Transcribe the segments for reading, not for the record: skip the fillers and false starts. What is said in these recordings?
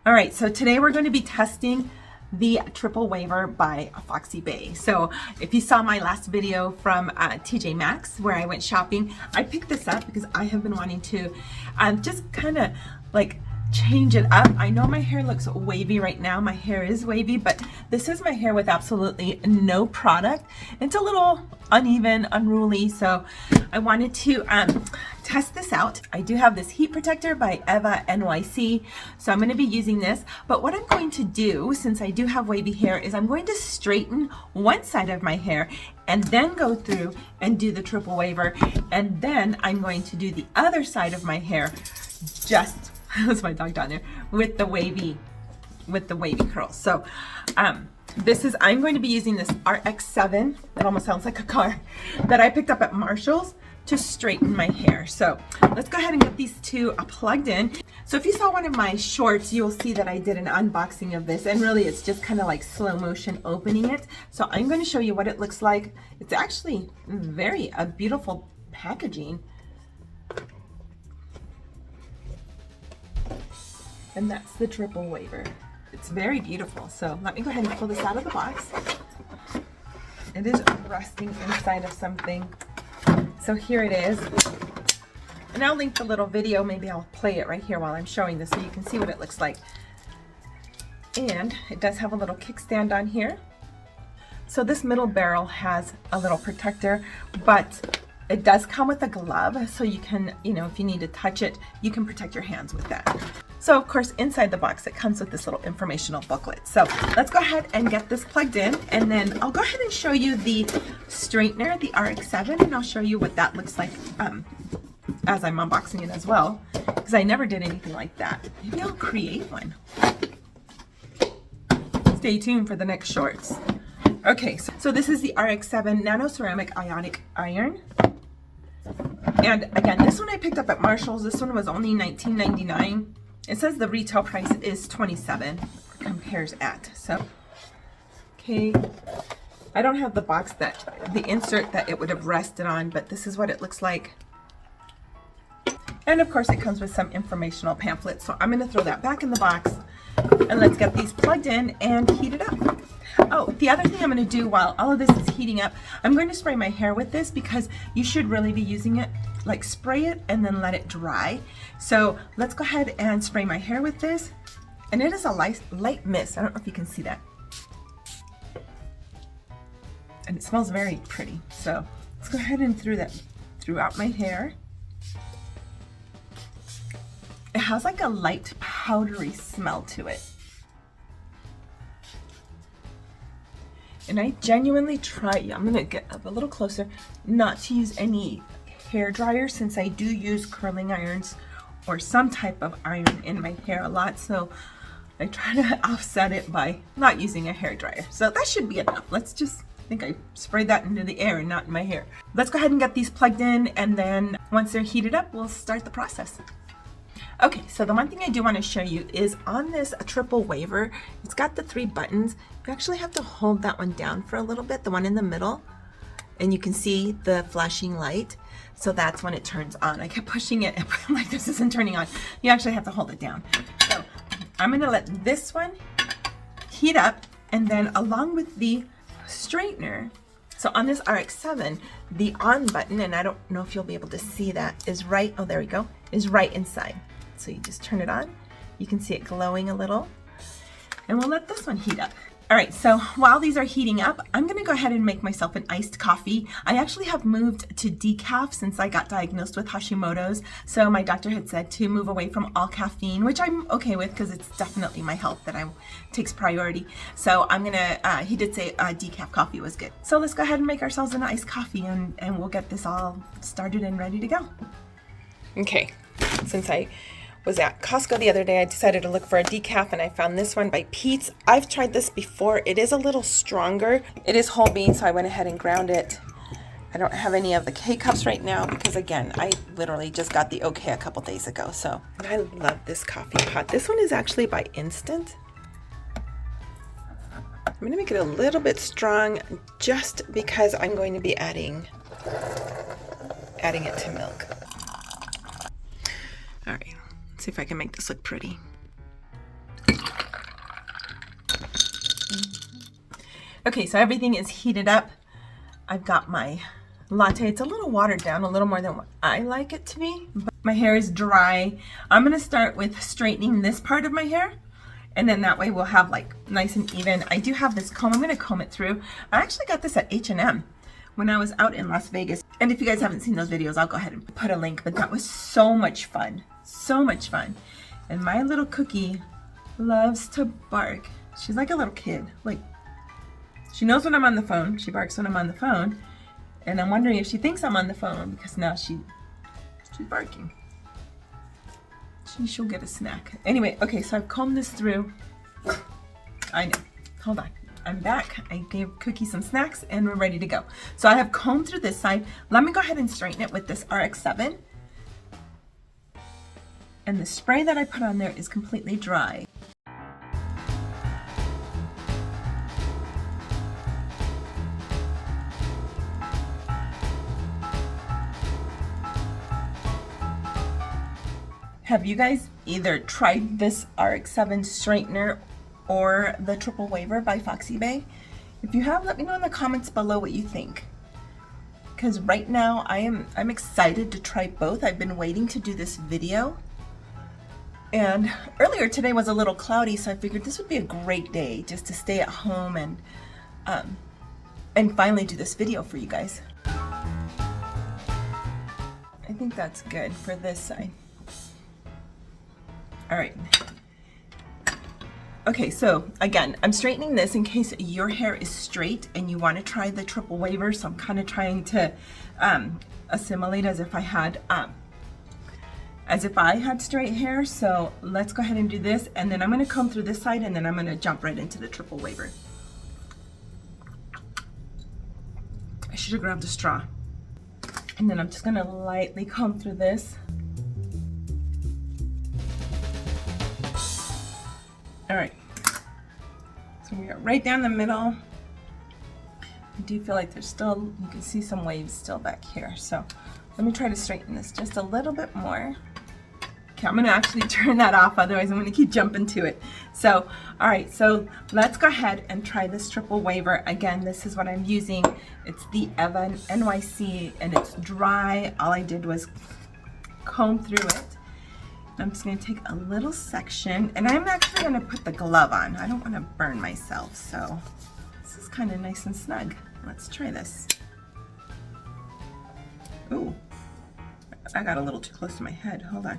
All right, so today we're going to be testing the triple waver by Foxybae. So if you saw my last video from TJ Maxx where I went shopping, I picked this up because I have been wanting to just kind of like change it up. I know my hair looks wavy right now. My hair is wavy, but this is my hair with absolutely no product. It's a little uneven, unruly, so I wanted to test this out. I do have this heat protector by EvaNYC, so I'm going to be using this. But what I'm going to do, since I do have wavy hair, is I'm going to straighten one side of my hair and then go through and do the triple waver, and then I'm going to do the other side of my hair just that's my dog down there with the wavy curls. So I'm going to be using this RX7, that almost sounds like a car, that I picked up at Marshall's to straighten my hair. So let's go ahead and get these two plugged in. So if you saw one of my shorts, you'll see that I did an unboxing of this, and really it's just kind of like slow motion opening it. So I'm going to show you what it looks like. It's actually very beautiful packaging. And that's the triple waver. It's very beautiful. So let me go ahead and pull this out of the box. It is resting inside of something. So here it is. And I'll link the little video. Maybe I'll play it right here while I'm showing this so you can see what it looks like. And it does have a little kickstand on here. So this middle barrel has a little protector, but it does come with a glove, so you can, if you need to touch it, you can protect your hands with that. So of course, inside the box, it comes with this little informational booklet. So let's go ahead and get this plugged in, and then I'll go ahead and show you the straightener, the RX7, and I'll show you what that looks like as I'm unboxing it as well, because I never did anything like that. Maybe I'll create one. Stay tuned for the next shorts. Okay, so this is the RX7 Nano Ceramic Ionic Iron. And again, this one I picked up at Marshall's. This one was only $19.99. It says the retail price is $27, or compares at. So, okay. I don't have the box the insert that it would have rested on, but this is what it looks like. And of course it comes with some informational pamphlets. So I'm going to throw that back in the box, and let's get these plugged in and heat it up. Oh, the other thing I'm going to do while all of this is heating up, I'm going to spray my hair with this, because you should really be using it, like spray it and then let it dry. So let's go ahead and spray my hair with this. And it is a light mist. I don't know if you can see that. And it smells very pretty. So let's go ahead and throughout my hair. It has like a light powdery smell to it. And I genuinely try, I'm gonna get up a little closer, not to use any hair dryer, since I do use curling irons or some type of iron in my hair a lot. So I try to offset it by not using a hair dryer. So that should be enough. I think I sprayed that into the air and not in my hair. Let's go ahead and get these plugged in, and then once they're heated up, we'll start the process. Okay, so the one thing I do want to show you is on this triple waver, it's got the 3 buttons. You actually have to hold that one down for a little bit, the one in the middle, and you can see the flashing light. So that's when it turns on. I kept pushing it and I'm like, this isn't turning on. You actually have to hold it down. So I'm going to let this one heat up, and then along with the straightener, so on this RX7, the on button, and I don't know if you'll be able to see that, is right, oh there we go, is right inside. So you just turn it on, you can see it glowing a little, and we'll let this one heat up. All right, so while these are heating up, I'm gonna go ahead and make myself an iced coffee. I actually have moved to decaf since I got diagnosed with Hashimoto's. So my doctor had said to move away from all caffeine, which I'm okay with, because it's definitely my health that takes priority. So I'm gonna, he did say decaf coffee was good. So let's go ahead and make ourselves an iced coffee, and we'll get this all started and ready to go. Okay, since I was at Costco the other day, I decided to look for a decaf, and I found this one by Pete's. I've tried this before. It is a little stronger. It is whole bean, so I went ahead and ground it. I don't have any of the K-cups right now because, again, I literally just got the OK a couple days ago. So, and I love this coffee pot. This one is actually by Instant. I'm going to make it a little bit strong just because I'm going to be adding it to milk. All right. See if I can make this look pretty. Okay, so everything is heated up. I've got my latte. It's a little watered down, a little more than what I like it to be. But my hair is dry. I'm gonna start with straightening this part of my hair, and then that way we'll have like nice and even. I do have this comb. I'm gonna comb it through. I actually got this at H&M when I was out in Las Vegas. And if you guys haven't seen those videos, I'll go ahead and put a link, but that was so much fun. So much fun. And my little cookie loves to bark. She's like a little kid. Like, she knows when I'm on the phone. She barks when I'm on the phone. And I'm wondering if she thinks I'm on the phone because now she's barking. She'll get a snack. Anyway, okay, so I've combed this through. I know. Hold on. I'm back. I gave Cookie some snacks and we're ready to go. So I have combed through this side. Let me go ahead and straighten it with this RX-7. And the spray that I put on there is completely dry. Have you guys either tried this RX-7 straightener or the Triple Waver by Foxybae? If you have, let me know in the comments below what you think. Because right now I'm excited to try both. I've been waiting to do this video. And earlier today was a little cloudy, so I figured this would be a great day just to stay at home and finally do this video for you guys. I think that's good for this side. All right. Okay, so again, I'm straightening this in case your hair is straight and you want to try the Triple Waver. So I'm kind of trying to assimilate as if I had straight hair. So let's go ahead and do this, and then I'm going to comb through this side, and then I'm going to jump right into the Triple Waver. I should have grabbed a straw. And then I'm just going to lightly comb through this. All right, so we are right down the middle. I do feel like there's still, you can see some waves still back here. So let me try to straighten this just a little bit more. Okay, I'm gonna actually turn that off, otherwise I'm gonna keep jumping to it. So, all right, so let's go ahead and try this Triple Waver. Again, this is what I'm using. It's the EvaNYC, and it's dry. All I did was comb through it. I'm just going to take a little section, and I'm actually going to put the glove on. I don't want to burn myself, so this is kind of nice and snug. Let's try this. Ooh, I got a little too close to my head. Hold on.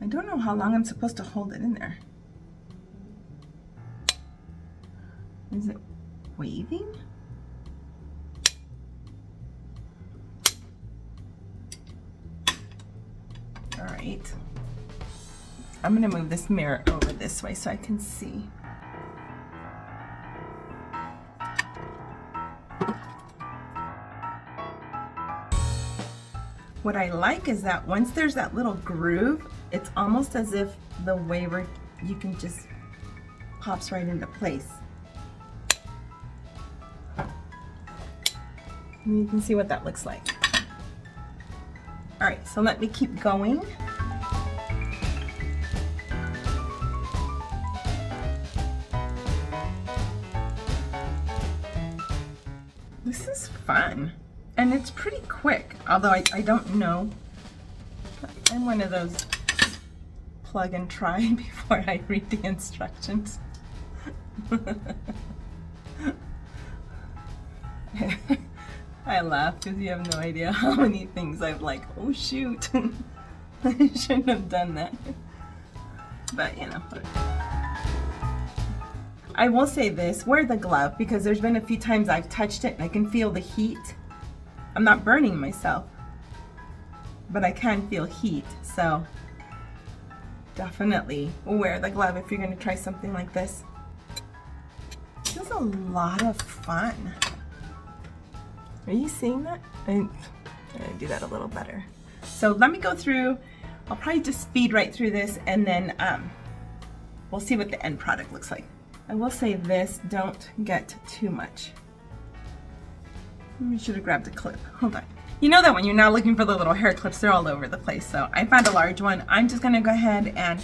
I don't know how long I'm supposed to hold it in there. Is it waving? All right, I'm gonna move this mirror over this way so I can see. What I like is that once there's that little groove, it's almost as if the waver, you can just pops right into place. And you can see what that looks like. All right, so let me keep going. This is fun, and it's pretty quick, although I don't know. I'm one of those plug and try before I read the instructions. I laugh because you have no idea how many things I've like, oh shoot, I shouldn't have done that. But you know. I will say this, wear the glove, because there's been a few times I've touched it and I can feel the heat. I'm not burning myself, but I can feel heat, so definitely wear the glove if you're going to try something like this. This is a lot of fun. Are you seeing that? I'm gonna do that a little better. So let me go through, I'll probably just speed right through this, and then we'll see what the end product looks like. I will say this, don't get too much. I should have grabbed a clip, hold on. You know that when you're now looking for the little hair clips, they're all over the place. So I found a large one. I'm just gonna go ahead and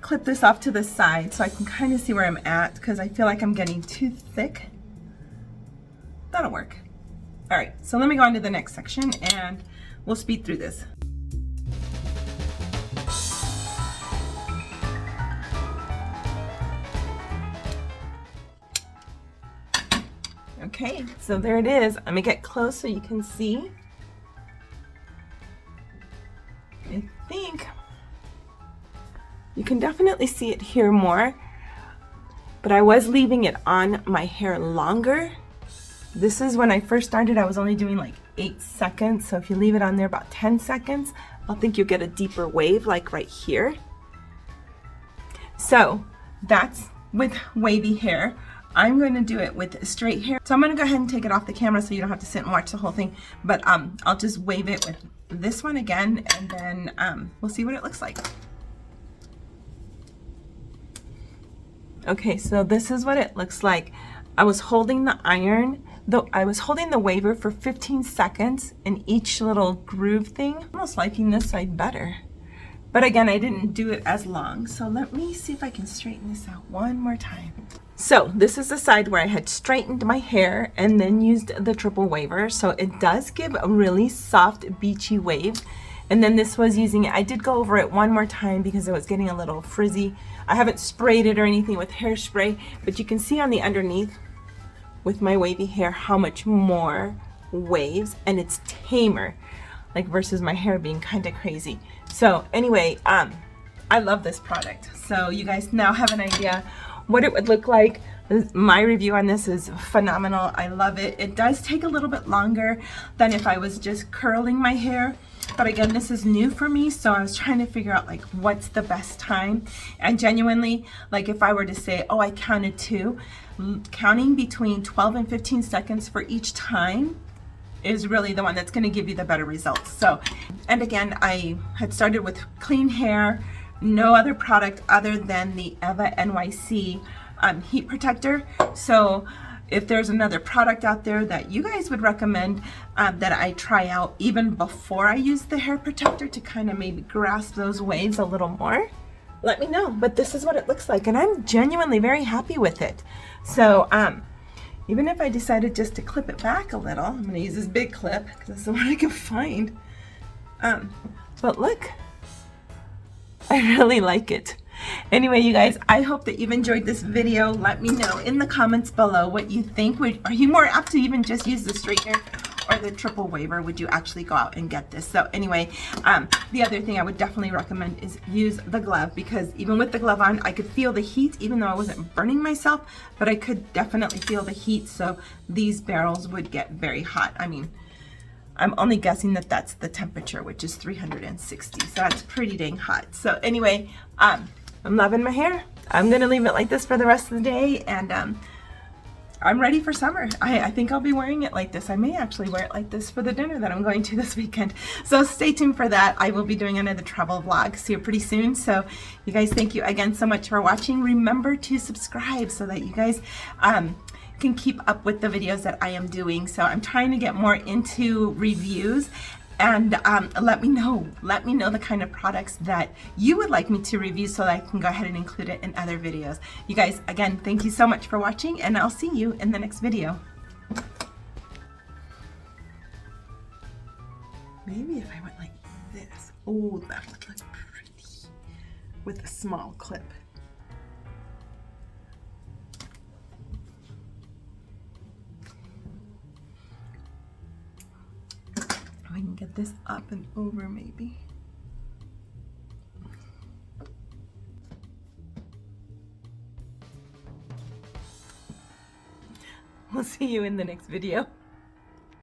clip this off to the side so I can kind of see where I'm at, because I feel like I'm getting too thick. That'll work. All right, so let me go on to the next section and we'll speed through this. Okay, so there it is. Let me get close so you can see. I think you can definitely see it here more, but I was leaving it on my hair longer. This is when I first started, I was only doing like 8 seconds. So if you leave it on there about 10 seconds, I think you'll get a deeper wave like right here. So that's with wavy hair. I'm going to do it with straight hair. So I'm going to go ahead and take it off the camera so you don't have to sit and watch the whole thing. But I'll just wave it with this one again, and then we'll see what it looks like. Okay, so this is what it looks like. I was holding the iron, though I was holding the waver for 15 seconds in each little groove thing. I'm almost liking this side better. But again, I didn't do it as long. So let me see if I can straighten this out one more time. So this is the side where I had straightened my hair and then used the triple waver. So it does give a really soft, beachy wave. And then this was using it. I did go over it one more time because it was getting a little frizzy. I haven't sprayed it or anything with hairspray, but you can see on the underneath with my wavy hair how much more waves, and it's tamer, like versus my hair being kind of crazy. So anyway, I love this product. So you guys now have an idea what it would look like. My review on this is phenomenal. I love it. It does take a little bit longer than if I was just curling my hair. But again, this is new for me, so I was trying to figure out like what's the best time. And genuinely, like if I were to say, oh, I counted 2, counting between 12 and 15 seconds for each time is really the one that's going to give you the better results. So, and again, I had started with clean hair, no other product other than the EvaNYC Heat Protector. So if there's another product out there that you guys would recommend that I try out even before I use the hair protector to kind of maybe grasp those waves a little more, let me know. But this is what it looks like, and I'm genuinely very happy with it. So even if I decided just to clip it back a little, I'm going to use this big clip because that's the one I can find. But look, I really like it. Anyway, you guys, I hope that you've enjoyed this video. Let me know in the comments below what you think. Are you more apt to even just use the straightener or the triple waver? Would you actually go out and get this? So anyway, the other thing I would definitely recommend is use the glove, because even with the glove on, I could feel the heat, even though I wasn't burning myself, but I could definitely feel the heat. So these barrels would get very hot. I mean, I'm only guessing that that's the temperature, which is 360. So that's pretty dang hot. So anyway, I'm loving my hair. I'm gonna leave it like this for the rest of the day, and I'm ready for summer. I think I'll be wearing it like this. I may actually wear it like this for the dinner that I'm going to this weekend. So stay tuned for that. I will be doing another travel vlog. See you pretty soon. So you guys, thank you again so much for watching. Remember to subscribe so that you guys can keep up with the videos that I am doing. So I'm trying to get more into reviews, and let me know the kind of products that you would like me to review so that I can go ahead and include it in other videos. You guys, again, thank you so much for watching, and I'll see you in the next video. Maybe if I went like this. Oh, that would look pretty with a small clip. I can get this up and over maybe. We'll see you in the next video.